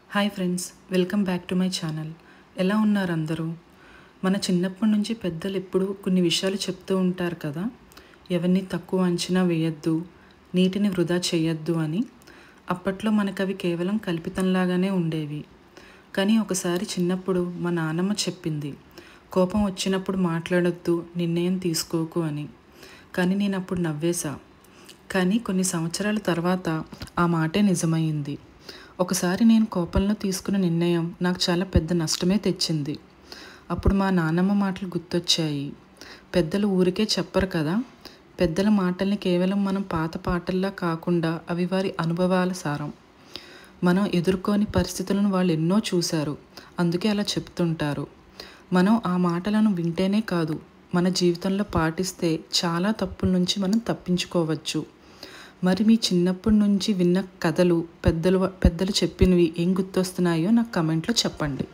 Hi friends, welcome back to my channel. ఎలా ఉన్నారు అందరూ? మన చిన్నప్పటి నుంచి పెద్దలు ఎప్పుడూ కొన్ని విషయాలు చెప్తూ ఉంటారు కదా, ఎవరిని తక్కువ అంచనా వేయద్దు, నీటిని వృధా చేయొద్దు అని. అప్పట్లో మనకు అవి కేవలం కల్పితంలాగానే ఉండేవి. కానీ ఒకసారి చిన్నప్పుడు మా నాన్నమ్మ చెప్పింది, కోపం వచ్చినప్పుడు మాట్లాడొద్దు, నిర్ణయం తీసుకోకు అని. కానీ నేను అప్పుడు నవ్వేశా. కానీ కొన్ని సంవత్సరాల తర్వాత ఆ మాటే నిజమైంది. ఒకసారి నేను కోపంలో తీసుకున్న నిర్ణయం నాకు చాలా పెద్ద నష్టమే తెచ్చింది. అప్పుడు మా నాన్నమ్మ మాటలు గుర్తొచ్చాయి. పెద్దలు ఊరికే చెప్పరు కదా, పెద్దల మాటల్ని కేవలం మనం పాత పాటల్లా కాకుండా అవి వారి అనుభవాల సారం. మనం ఎదుర్కోని పరిస్థితులను వాళ్ళు ఎన్నో చూశారు, అందుకే అలా చెప్తుంటారు. మనం ఆ మాటలను వింటేనే కాదు, మన జీవితంలో పాటిస్తే చాలా తప్పుల నుంచి మనం తప్పించుకోవచ్చు. మరి మీ చిన్నప్పటి నుంచి విన్న కథలు, పెద్దలు చెప్పినవి ఏం గుర్తొస్తున్నాయో నాకు కమెంట్లో చెప్పండి.